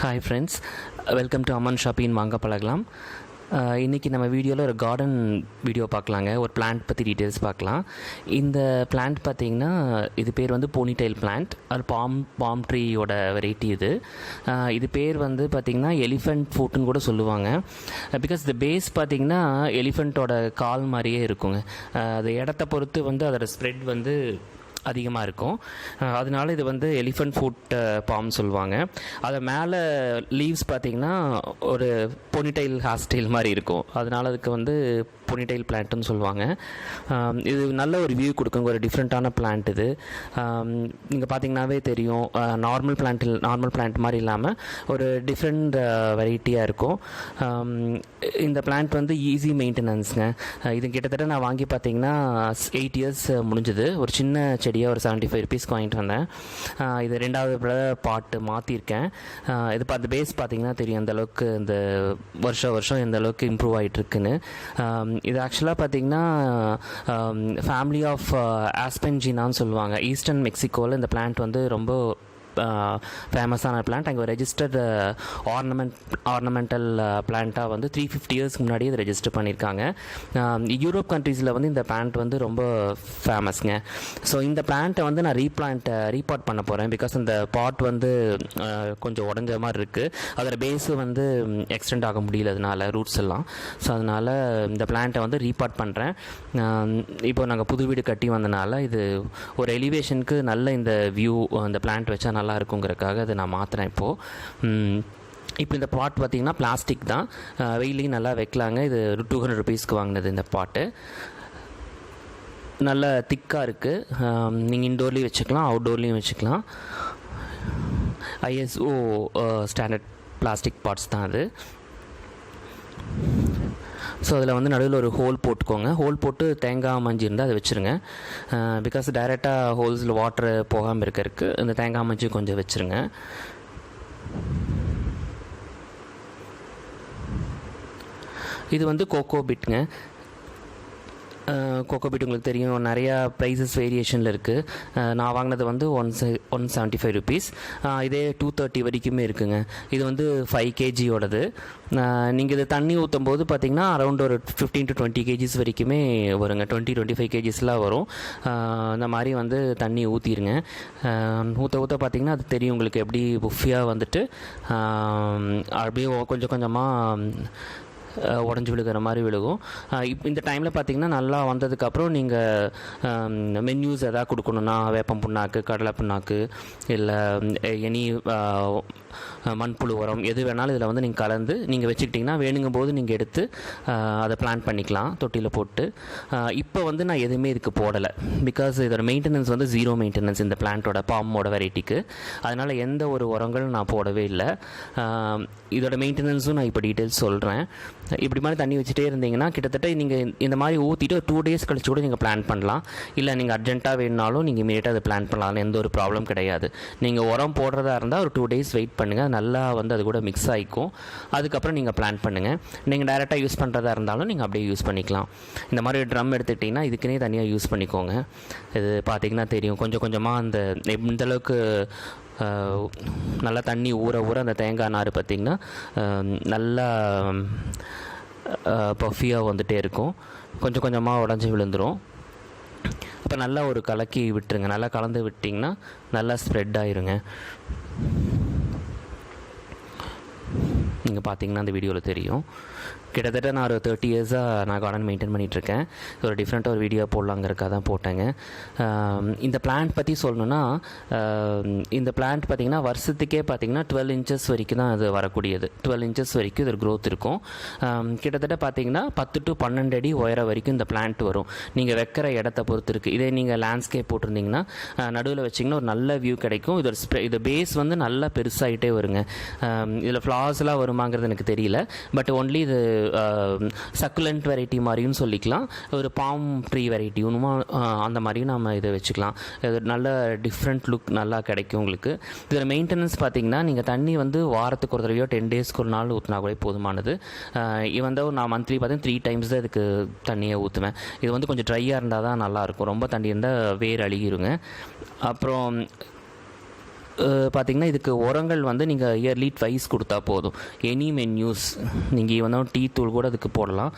Hi friends, welcome to அம்மன் ஷாப்பின் வாங்க பழகலாம். இன்றைக்கி நம்ம வீடியோவில் ஒரு கார்டன் வீடியோ பார்க்கலாங்க. ஒரு பிளான்ட் பற்றி டீட்டெயில்ஸ் பார்க்கலாம். இந்த பிளான்ட் பார்த்திங்கன்னா இது பேர் வந்து போனிடெயில் பிளான்ட். அது பாம் ட்ரீயோட வெரைட்டி இது பேர் வந்து பார்த்திங்கன்னா எலிஃபெண்ட் ஃபுட்னு கூட சொல்லுவாங்க. பிகாஸ் இந்த பேஸ் பார்த்திங்கன்னா எலிஃபெண்ட்டோட கால் மாதிரியே இருக்குங்க. அது இடத்த பொறுத்து வந்து அதோட ஸ்ப்ரெட் வந்து அதிகமாக இருக்கும். அதனால இது வந்து எலிஃபெண்ட் ஃபுட் பாம் சொல்லுவாங்க. அதை மேலே லீவ்ஸ் பார்த்திங்கன்னா ஒரு பொனிடைல் ஹேர் ஸ்டைல் மாதிரி இருக்கும். அதனால் அதுக்கு வந்து பொனிடைல் பிளான்ட்டுன்னு சொல்லுவாங்க. இது நல்ல ஒரு வியூ கொடுக்குங்க. ஒரு டிஃப்ரெண்ட்டான பிளான்ட் இது. நீங்கள் பார்த்திங்கனாவே தெரியும், நார்மல் பிளான்ட் மாதிரி இல்லாமல் ஒரு டிஃப்ரெண்ட் வெரைட்டியாக இருக்கும். இந்த பிளான்ட் வந்து ஈஸி மெயின்டெனன்ஸுங்க. இது கிட்டத்தட்ட நான் வாங்கி பார்த்திங்கன்னா 8 இயர்ஸ் முடிஞ்சுது. ஒரு சின்ன செடியாக ஒரு 75 ருபீஸ்க்கு வாங்கிட்டு வந்தேன். இது 2வது பாட்டு மாற்றிருக்கேன். இது பார்த்து பேஸ் பார்த்திங்கன்னா தெரியும் அந்தளவுக்கு இந்த வருஷம் எந்த அளவுக்கு இம்ப்ரூவ் ஆகிட்டுருக்குன்னு. இது ஆக்சுவலாக பார்த்திங்கன்னா ஃபேமிலி ஆஃப் ஆஸ்பென்ஜினான்னு சொல்லுவாங்க. ஈஸ்டர்ன் மெக்சிகோவில் இந்த பிளான்ட் வந்து ரொம்ப ஃபேமஸான பிளான்ட். அங்கே ரெஜிஸ்டர்டு ஆர்னமெண்டல் பிளான்ட்டாக வந்து 350 இயர்ஸ்க்கு முன்னாடி இது ரெஜிஸ்டர் பண்ணியிருக்காங்க. யூரோப் கண்ட்ரீஸில் வந்து இந்த பிளான்ட் வந்து ரொம்ப ஃபேமஸ்ங்க. ஸோ இந்த பிளான்ட்டை வந்து நான் ரீபாட் பண்ண போகிறேன். பிகாஸ் இந்த பாட் வந்து கொஞ்சம் உடஞ்ச மாதிரி இருக்குது. அதோட பேஸு வந்து எக்ஸ்டெண்ட் ஆக முடியல, அதனால ரூட்ஸ் எல்லாம். ஸோ அதனால் இந்த பிளான்ட்டை வந்து ரீபாட் பண்ணுறேன். இப்போ நாங்கள் புது வீடு கட்டி வந்தனால இது ஒரு எலிவேஷனுக்கு நல்ல இந்த வியூ அந்த பிளான்ட் வச்சா நல்லா இருக்குங்கிறதுக்காக அதை நான் மாற்றுறேன் இப்போது. இப்போ இந்த பாட் பார்த்திங்கன்னா பிளாஸ்டிக் தான், வெயிலையும் நல்லா வைக்கலாங்க. இது 200 ருபீஸ்க்கு வாங்கினது இந்த பாட்டு. நல்ல திக்காக இருக்குது. நீங்கள் இன்டோர்லேயும் வச்சுக்கலாம், அவுட்டோர்லேயும் வச்சுக்கலாம். ISO ஸ்டாண்டர்ட் பிளாஸ்டிக் பாட்ஸ் தான் அது. ஸோ அதில் வந்து நடுவில் ஒரு ஹோல் போட்டுக்கோங்க. ஹோல் போட்டு தேங்காய் மஞ்சி இருந்தால் அதை வச்சுருங்க. பிகாஸ் டைரெக்டாக ஹோல்ஸில் வாட்டர் போகாமல் இருக்கிறதுக்கு இந்த தேங்காய் மஞ்சி கொஞ்சம் வச்சுருங்க. இது வந்து கோகோ பிட்ங்க. கோகோ பீட் உங்களுக்கு தெரியும், நிறையா ப்ரைஸஸ் வேரியேஷனில் இருக்குது. நான் வாங்கினது வந்து 175 ருபீஸ். இதே 230 வரைக்குமே இருக்குங்க. இது வந்து 5 kgயோடது. நீங்கள் இது தண்ணி ஊற்றும் போது பார்த்திங்கன்னா அரௌண்ட் ஒரு 15 to 20 kgs வரைக்குமே வருங்க. 20-25 kgsலாம் வரும். இந்த மாதிரி வந்து தண்ணி ஊற்றிடுங்க. ஊற்ற பார்த்திங்கன்னா அது தெரியும் உங்களுக்கு எப்படி புஃபியாக வந்துட்டு அப்படியே கொஞ்சம் கொஞ்சமாக உடஞ்சி விழுகிற மாதிரி விழுகும். இப்போ இந்த டைமில் பார்த்திங்கன்னா நல்லா வந்ததுக்கப்புறம் நீங்கள் மென்யூஸ் எதாவது கொடுக்கணுன்னா வேப்பம் புண்ணாக்கு, கடலை புண்ணாக்கு, இல்லை எனி மண்புழு உரம் எது வேணாலும் இதில் வந்து நீங்கள் கலந்து நீங்கள் வச்சுக்கிட்டிங்கன்னா வேணுங்கும் போது நீங்கள் எடுத்து அதை பிளான் பண்ணிக்கலாம் தொட்டியில் போட்டு. இப்போ வந்து நான் எதுவுமே இதுக்கு போடலை. பிகாஸ் இதோட மெயின்டெனன்ஸ் வந்து 0 மெயின்டெனன்ஸ் இந்த பிளான்ட்டோட பாமோட வெரைட்டிக்கு. அதனால் எந்த ஒரு உரங்களும் நான் போடவே இல்லை. இதோட மெயின்டெனன்ஸும் நான் இப்போ டீட்டெயில்ஸ் சொல்கிறேன். இப்படி மாதிரி தண்ணி வச்சுட்டே இருந்தீங்கன்னா கிட்டத்தட்ட நீங்கள் இந்த மாதிரி ஊற்றிட்டு ஒரு 2 days கழிச்சு கூட நீங்கள் பிளான் பண்ணலாம். இல்லை நீங்கள் அர்ஜென்ட்டாக வேணுனாலும் நீங்கள் இமீடியட்டாக அதை பிளான் பண்ணலாம். எந்த ஒரு ப்ராப்ளம் கிடையாது. நீங்கள் உரம் போடுறதா இருந்தால் ஒரு 2 days வெயிட் பண்ணுங்கள். நல்லா வந்து அது கூட மிக்ஸ் ஆகிக்கும். அதுக்கப்புறம் நீங்கள் பிளான் பண்ணுங்கள். நீங்கள் டைரெக்டாக யூஸ் பண்ணுறதா இருந்தாலும் நீங்கள் அப்படியே யூஸ் பண்ணிக்கலாம். இந்த மாதிரி ட்ரம் எடுத்துக்கிட்டிங்கன்னா இதுக்குன்னே தனியாக யூஸ் பண்ணிக்கோங்க. இது பார்த்திங்கன்னா தெரியும், கொஞ்சம் கொஞ்சமாக அந்த இந்தளவுக்கு நல்லா தண்ணி ஊற அந்த தேங்காய் நார் பார்த்திங்கன்னா நல்லா பஃபியாக வந்துகிட்டே இருக்கும். கொஞ்சம் கொஞ்சமாக உடஞ்சி விழுந்துடும். அப்போ நல்லா ஒரு கலக்கி விட்டுருங்க. நல்லா கலந்து விட்டிங்கன்னா நல்லா ஸ்ப்ரெட் ஆயிருங்க. நீங்கள் பார்த்தீங்கன்னா அந்த வீடியோவில் தெரியும். கிட்டத்தட்ட நான் ஒரு 30 இயர்ஸாக நான் கார்டன் மெயின்டைன் பண்ணிகிட்ருக்கேன். ஒரு டிஃப்ரெண்ட்டாக ஒரு வீடியோ போடலாங்கிறக்காக தான் போட்டேங்க. இந்த பிளான்ட் பற்றி சொல்லணுன்னா, இந்த பிளான்ட் பார்த்திங்கன்னா வருஷத்துக்கே பார்த்திங்கன்னா 12 inches வரைக்கும் தான் அது வரக்கூடியது. 12 inches வரைக்கும் இது க்ரோத் இருக்கும். கிட்டத்தட்ட பார்த்திங்கன்னா 10 to 12 அடி உயரம் வரைக்கும் இந்த பிளான்ட் வரும். நீங்கள் வைக்கிற இடத்த பொறுத்து இருக்குது. இதே நீங்கள் லேண்ட்ஸ்கேப் போட்டிருந்தீங்கன்னா நடுவில் வச்சிங்கன்னா ஒரு நல்ல வியூ கிடைக்கும். இது பேஸ் வந்து நல்லா பெருசாகிட்டே வருங்க. இதில் ஃப்ளார்ஸ்லாம் வருமாங்கிறது எனக்கு தெரியல. பட் ஒன்லி இது சக்குலண்ட் வெரைட்டி மாதிரியும் சொல்லிக்கலாம். ஒரு பாம் ட்ரீ வெரைட்டி ஒன்றுமா அந்த மாதிரியும் நம்ம இதை வச்சுக்கலாம். இது நல்ல டிஃப்ரெண்ட் லுக் நல்லா கிடைக்கும் உங்களுக்கு. இதில் மெயின்டெனன்ஸ் பார்த்திங்கன்னா நீங்கள் தண்ணி வந்து வாரத்துக்கு ஒரு தடவையோ 10 daysக்கு ஒரு நாள் ஊற்றினா கூட போதுமானது. இவன் தான் நான் மந்த்லி பார்த்தீங்கன்னா 3 times தான் இதுக்கு தண்ணியை ஊற்றுவேன். இது வந்து கொஞ்சம் ட்ரையாக இருந்தால் தான் நல்லாயிருக்கும். ரொம்ப தண்ணி இருந்தால் வேர் அழுகிருங்க. அப்புறம் பார்த்திங்கன்னா இதுக்கு உரங்கள் வந்து நீங்கள் இயர்லி ட்வைஸ் கொடுத்தா போதும். எனி மென்யூஸ் நீங்கள் ஈவன் டீ தூள் கூட அதுக்கு போடலாம்.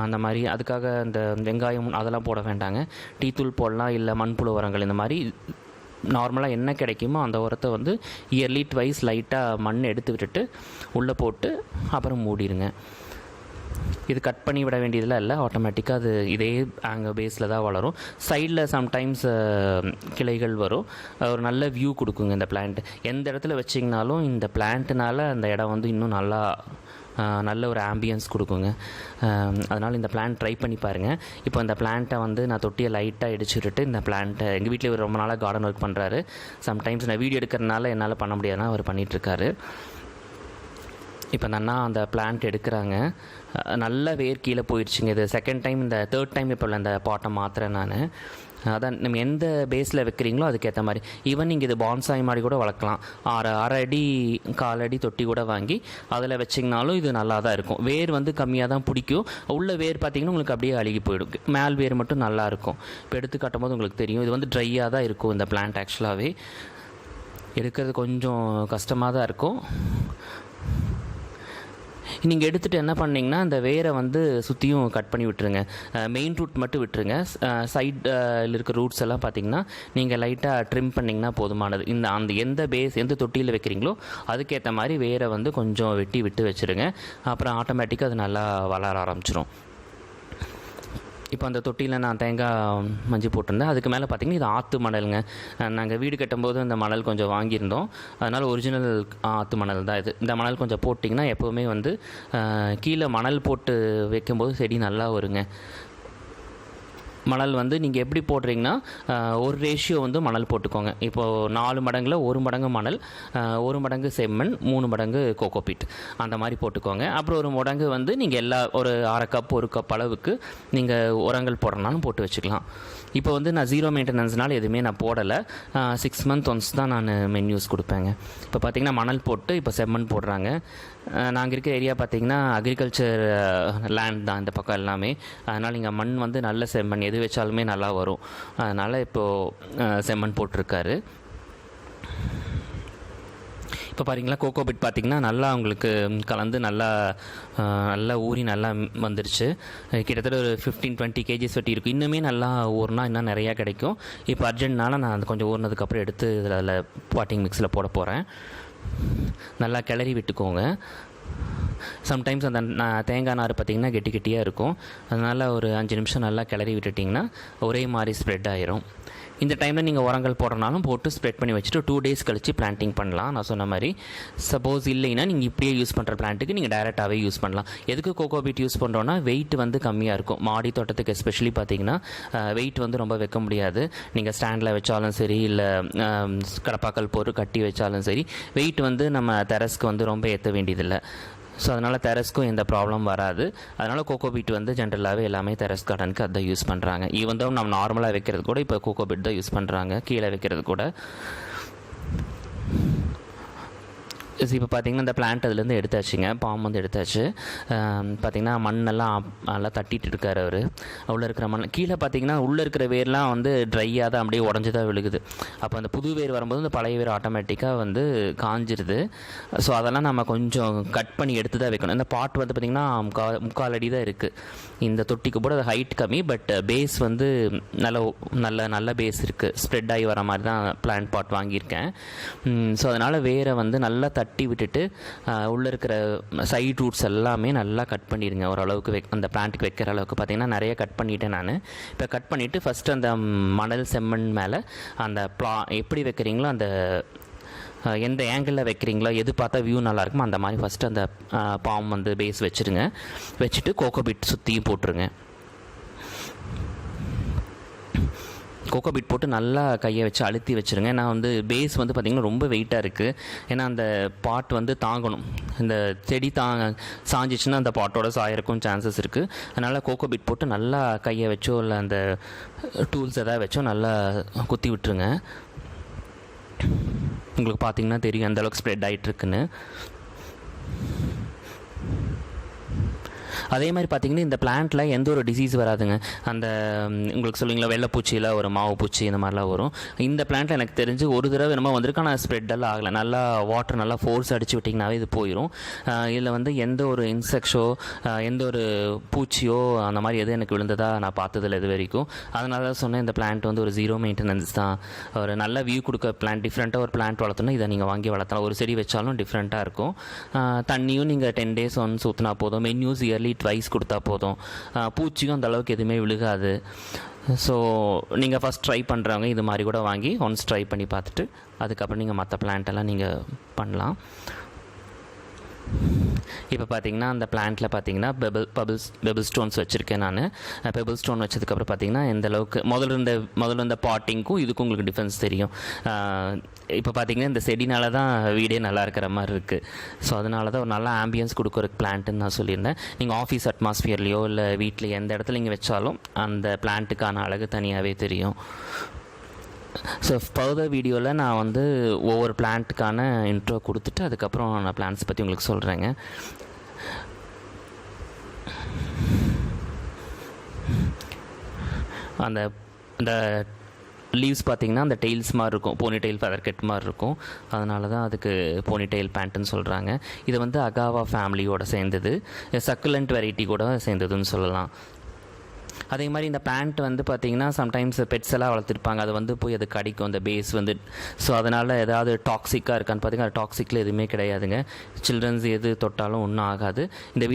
அந்த மாதிரி அதுக்காக இந்த வெங்காயம் அதெல்லாம் போட வேண்டாங்க. டீ தூள் போடலாம், இல்லை மண்புழு உரங்கள் இந்த மாதிரி நார்மலாக என்ன கிடைக்குமோ அந்த உரத்தை வந்து இயர்லி ட்வைஸ் லைட்டாக மண் எடுத்து விட்டுட்டு உள்ளே போட்டு அப்புறம் மூடிடுங்க. இது கட் பண்ணி விட வேண்டியதெல்லாம் இல்லை, ஆட்டோமேட்டிக்காக அது இதே அங்கே பேஸில் தான் வளரும். சைடில் சம்டைம்ஸ் கிளைகள் வரும். ஒரு நல்ல வியூ கொடுக்குங்க இந்த பிளான்ட். எந்த இடத்துல வச்சிங்கனாலும் இந்த பிளான்ட்னால அந்த இடம் வந்து இன்னும் நல்ல ஒரு ஆம்பியன்ஸ் கொடுக்குங்க. அதனால் இந்த பிளான்ட் ட்ரை பண்ணி பாருங்கள். இப்போ இந்த பிளான்ட்டை வந்து நான் தொட்டியை லைட்டாக இடிச்சுட்டு இந்த பிளான்ட்டை எங்கள் வீட்டில் இவர் ரொம்ப நாளாக கார்டன் ஒர்க் பண்ணுறாரு. சம்டைம்ஸ் நான் வீடியோ எடுக்கிறதுனால என்னால் பண்ண முடியாதுன்னா அவர் பண்ணிகிட்ருக்காரு. இப்போ அந்த பிளான்ட் எடுக்கிறாங்க. நல்ல வேர் கீழே போயிடுச்சுங்க. இது செகண்ட் டைம், இந்த தேர்ட் டைம் இப்போ இந்த பாட்டை மாற்றுறேன் நான். அதான் நம்ம எந்த பேஸில் வைக்கிறீங்களோ அதுக்கேற்ற மாதிரி. ஈவன் நீங்கள் இது பான்சாய் மாதிரி கூட வளர்க்கலாம். அரை அடி 4 அடி தொட்டி கூட வாங்கி அதில் வச்சிங்கனாலும் இது நல்லா தான் இருக்கும். வேர் வந்து கம்மியாக தான் பிடிக்கும். உள்ள வேர் பார்த்திங்கன்னா உங்களுக்கு அப்படியே அழுகி போயிடும். மேல் வேர் மட்டும் நல்லாயிருக்கும். இப்போ எடுத்து காட்டும் போது உங்களுக்கு தெரியும். இது வந்து ட்ரையாக தான் இருக்கும் இந்த பிளான்ட். ஆக்சுவலாகவே எடுக்கிறது கொஞ்சம் கஷ்டமாக தான் இருக்கும். நீங்கள் எடுத்துகிட்டு என்ன பண்ணிங்கன்னா அந்த வேரை வந்து சுற்றியும் கட் பண்ணி விட்டுருங்க. மெயின் ரூட் மட்டும் விட்டுருங்க. சைடில் இருக்க ரூட்ஸ் எல்லாம் பார்த்திங்கன்னா நீங்கள் லைட்டாக ட்ரிம் பண்ணிங்கன்னா போதுமானது. அந்த எந்த தொட்டியில் வைக்கிறீங்களோ அதுக்கேற்ற மாதிரி வேரை வந்து கொஞ்சம் வெட்டி விட்டு வச்சுருங்க. அப்புறம் ஆட்டோமேட்டிக்காக அது நல்லா வளர ஆரம்பிச்சிடும். இப்போ அந்த தொட்டியில் நான் தேங்காய் மஞ்சி போட்டிருந்தேன். அதுக்கு மேலே பார்த்திங்கன்னா இது ஆற்று மணலுங்க. நாங்கள் வீடு கட்டும்போது இந்த மணல் கொஞ்சம் வாங்கியிருந்தோம். அதனால் ஒரிஜினல் ஆற்று மணல் தான் இது. இந்த மணல் கொஞ்சம் போட்டிங்கன்னா எப்போவுமே வந்து கீழே மணல் போட்டு வைக்கும்போது செடி நல்லா வருங்க. மணல் வந்து நீங்கள் எப்படி போடுறீங்கன்னா ஒரு ரேஷியோ வந்து மணல் போட்டுக்கோங்க. இப்போது 4 மடங்கில் 1 மடங்கு மணல், 1 மடங்கு செம்மண், 3 மடங்கு கோகோபீட் அந்த மாதிரி போட்டுக்கோங்க. அப்புறம் 1 மடங்கு வந்து நீங்கள் ஒரு 1/2 கப் 1 கப் அளவுக்கு நீங்கள் உரங்கள் போடுறனாலும் போட்டு வச்சுக்கலாம். இப்போ வந்து நான் 0 மெயின்டெனன்ஸ்னால எதுவுமே நான் போடலை. 6 மந்த் ஒன்ஸ் தான் நான் மென்யூஸ் கொடுப்பேங்க. இப்போ பார்த்திங்கன்னா மணல் போட்டு இப்போ செம்மண் போடுறாங்க. நாங்கள் இருக்கிற ஏரியா பார்த்திங்கன்னா அக்ரிகல்ச்சர் லேண்ட் தான் இந்த பக்கம் எல்லாமே. அதனால் இங்கே மண் வந்து நல்ல செம்மண், எது வச்சாலுமே நல்லா வரும். அதனால் இப்போது செம்மண் போட்டிருக்காரு. இப்போ பாருங்களா கோகோபிட் பார்த்திங்கன்னா நல்லா உங்களுக்கு கலந்து நல்லா ஊறி நல்லா வந்துருச்சு. கிட்டத்தட்ட ஒரு 15-20 kgs வெட்டி இருக்கும். இன்னுமே நல்லா ஊறினா இன்னும் நிறையா கிடைக்கும். இப்போ அர்ஜென்ட்னால நான் அது கொஞ்சம் ஊறினதுக்கப்புறம் எடுத்து அதில் பாட்டிங் மிக்ஸில் போட போகிறேன். நல்லா கிளறி விட்டுக்கோங்க. சம்டைம்ஸ் அந்த தேங்காய் நார் பார்த்திங்கன்னா கெட்டியாக இருக்கும். அதனால் ஒரு 5 நிமிஷம் நல்லா கிளறி விட்டுட்டிங்கன்னா ஒரே மாதிரி ஸ்ப்ரெட் ஆகிரும். இந்த டைமில் நீங்கள் உரங்கள் போடுறனாலும் போட்டு ஸ்ப்ரெட் பண்ணி வச்சுட்டு 2 days கழித்து பிளான்டிங் பண்ணலாம். நான் சொன்ன மாதிரி சப்போஸ் இல்லைன்னா நீங்கள் இப்படியே யூஸ் பண்ணுற பிளான்ட்டுக்கு நீங்கள் டைரெக்டாகவே யூஸ் பண்ணலாம். எதுக்கு கோகோபீட் யூஸ் பண்ணுறோன்னா வெயிட் வந்து கம்மியாக இருக்கும். மாடி தோட்டத்துக்கு எஸ்பெஷலி பார்த்திங்கன்னா வெயிட் வந்து ரொம்ப வைக்க முடியாது. நீங்கள் ஸ்டாண்டில் வச்சாலும் சரி, இல்லை கடப்பாக்கல் போட்டு கட்டி வச்சாலும் சரி, வெயிட் வந்து நம்ம டெரஸ்க்கு வந்து ரொம்ப ஏற்ற வேண்டியதில்லை. ஸோ அதனால் டெரஸ்க்கும் எந்த ப்ராப்ளம் வராது. அதனால் கோகோபீட் வந்து ஜென்ரலாகவே எல்லாமே டெரஸ் கார்டனுக்கு அதை யூஸ் பண்ணுறாங்க. ஈவன் தான் நம்ம நார்மலாக வைக்கிறது கூட இப்போ கோகோபீட் தான் யூஸ் பண்ணுறாங்க, கீழே வைக்கிறது கூட. இப்போ பார்த்திங்கன்னா இந்த பிளான்ட் அதுலேருந்து எடுத்தாச்சுங்க. பாம் வந்து எடுத்தாச்சு. பார்த்திங்கன்னா மண்ணெல்லாம் நல்லா தட்டிட்டு இருக்கார் அவர். உள்ளே இருக்கிற மண் கீழே பார்த்திங்கன்னா உள்ளே இருக்கிற வேர்லாம் வந்து ட்ரையாக தான் அப்படியே உடஞ்சி தான் விழுகுது. அப்போ அந்த புது வேர் வரும்போது இந்த பழைய வேர் ஆட்டோமேட்டிக்காக வந்து காஞ்சிருது. ஸோ அதெல்லாம் நம்ம கொஞ்சம் கட் பண்ணி எடுத்து தான் வைக்கணும். இந்த பாட் வந்து பார்த்திங்கன்னா 3/4 அடி தான் இருக்குது. இந்த தொட்டிக்கு கூட அது ஹைட் கம்மி, பட் பேஸ் வந்து நல்ல பேஸ் இருக்குது. ஸ்ப்ரெட் ஆகி வர மாதிரி தான் பிளான்ட் பாட் வாங்கியிருக்கேன். ஸோ அதனால் வேரை வந்து நல்லா தட்டி விட்டுட்டு உள்ளே இருக்கிற சைட் ரூட்ஸ் எல்லாமே நல்லா கட் பண்ணிடுங்க. ஓரளவுக்கு அந்த பிளான்ட்டுக்கு வைக்கிற அளவுக்கு பார்த்திங்கன்னா நிறைய கட் பண்ணிவிட்டேன் நான். இப்போ கட் பண்ணிவிட்டு ஃபஸ்ட்டு அந்த மணல் செம்மண் மேலே அந்த எப்படி வைக்கிறீங்களோ அந்த எந்த ஆங்கிளில் வைக்கிறீங்களோ எது பார்த்தா வியூ நல்லாயிருக்குமோ அந்த மாதிரி ஃபஸ்ட்டு அந்த பாம் வந்து பேஸ் வச்சுருங்க. வச்சுட்டு கோகோபீட் சுற்றியும் போட்டுருங்க. கோகோபீட் போட்டு நல்லா கையை வச்சு அழுத்தி வச்சுருங்க. நான் வந்து பேஸ் வந்து பார்த்திங்கன்னா ரொம்ப வெயிட்டாக இருக்குது. ஏன்னா அந்த பாட் வந்து தாங்கணும். இந்த செடி சாஞ்சிச்சுன்னா அந்த பாட்டோட சாயறக்கும் சான்சஸ் இருக்குது. அதனால் கோகோபீட் போட்டு நல்லா கையை வச்சோ இல்லை அந்த டூல்ஸ் எதாவது வச்சோ நல்லா குத்தி விட்டுருங்க. உங்களுக்கு பார்த்திங்கன்னா தெரியும் அந்தளவுக்கு ஸ்ப்ரெட் ஆகிட்டுருக்குன்னு. அதே மாதிரி பார்த்தீங்கன்னா இந்த பிளான்ட்டில் எந்த ஒரு டிசீஸ் வராதுங்க. அந்த உங்களுக்கு சொல்லுவீங்களா வெள்ளைப்பூச்சியில் ஒரு மாவு பூச்சி இந்த மாதிரிலாம் வரும். இந்த பிளான்ட்டில் எனக்கு தெரிஞ்சு ஒரு தடவை என்னமோ வந்திருக்கு, ஆனால் ஸ்ப்ரெட்டெல்லாம் ஆகலை. நல்லா வாட்டர் நல்லா ஃபோர்ஸ் அடித்து விட்டிங்கனாவே இது போயிடும். இதில் வந்து எந்த ஒரு இன்செக்ட்ஸோ எந்த ஒரு பூச்சியோ அந்த மாதிரி எதுவும் எனக்கு விழுந்ததாக நான் பார்த்ததில்ல இது வரைக்கும். அதனால தான் சொன்னேன் இந்த பிளான்ட் வந்து ஒரு 0 மெயின்டெனன்ஸ் தான். ஒரு நல்ல வியூ கொடுக்க பிளான்ட், டிஃப்ரெண்ட்டாக ஒரு பிளான்ட் வளர்த்தோன்னா இதை நீங்கள் வாங்கி வளர்த்தலாம். ஒரு செடி வச்சாலும் டிஃப்ரெண்ட்டாக இருக்கும். தண்ணியும் நீங்கள் 10 days ஒன்ஸ் ஊற்றினா போதும். மென்யூஸ் இயர்லி ட்வைஸ் கொடுத்தா போதும். பூச்சியும் அந்த அளவுக்கு எதுவுமே விழுகாது. ஸோ நீங்கள் ஃபஸ்ட் ட்ரை பண்ணுறவங்க இது மாதிரி கூட வாங்கி ஒன்ஸ் ட்ரை பண்ணி பார்த்துட்டு அதுக்கப்புறம் நீங்கள் மற்ற பிளான்ட்டெல்லாம் நீங்கள் பண்ணலாம். இப்போ பார்த்தீங்கன்னா அந்த பிளான்ட்டில் பார்த்தீங்கன்னா பெபிள் ஸ்டோன்ஸ் வச்சுருக்கேன் நான். பெபிள் ஸ்டோன் வச்சதுக்கப்புறம் பார்த்தீங்கன்னா எந்த அளவுக்கு முதல்ல இருந்த பாட்டிங்க்கும் இதுக்கும் உங்களுக்கு டிஃப்ரென்ஸ் தெரியும். இப்போ பார்த்தீங்கன்னா இந்த செடினால தான் வீடே நல்லா இருக்கிற மாதிரி இருக்குது. ஸோ அதனால தான் ஒரு நல்ல ஆம்பியன்ஸ் கொடுக்குற பிளான்ட்டுன்னு நான் சொல்லியிருந்தேன். நீங்கள் ஆஃபீஸ் அட்மாஸ்ஃபியர்லையோ இல்லை வீட்டில் எந்த இடத்துல நீங்கள் வச்சாலும் அந்த பிளான்ட்டுக்கான அழகு தனியாகவே தெரியும். ஸோ ஃபர்தர் வீடியோவில் நான் வந்து ஒவ்வொரு பிளான்ட்டுக்கான இன்ட்ரோ கொடுத்துட்டு அதுக்கப்புறம் நான் பிளான்ஸ் பற்றி உங்களுக்கு சொல்கிறேங்க. அந்த லீவ்ஸ் பார்த்திங்கன்னா அந்த டெய்ல்ஸ் மாதிரி இருக்கும், போனிடெயில் ஃபெதர் கட் மாதிரி இருக்கும். அதனால தான் அதுக்கு போனிடெயில் பேண்ட்டுன்னு சொல்கிறாங்க. இது வந்து அகாவா ஃபேமிலியோட சேர்ந்தது, சக்குலண்ட் வெரைட்டி கூட சேர்ந்ததுன்னு சொல்லலாம். அதே மாதிரி இந்த பிளான்ட் வந்து பார்த்திங்கன்னா சம்டைம்ஸ் பெட்ஸ் எல்லாம் வளர்த்துருப்பாங்க, அது வந்து போய் அது கடிக்கும் அந்த பேஸ் வந்து. ஸோ அதனால் ஏதாவது டாக்ஸிக்காக இருக்கான்னு பார்த்திங்கன்னா அது டாக்ஸிக்கில் எதுவுமே கிடையாதுங்க. சில்ட்ரன்ஸ் எது தொட்டாலும் ஒன்றும் ஆகாது. இந்த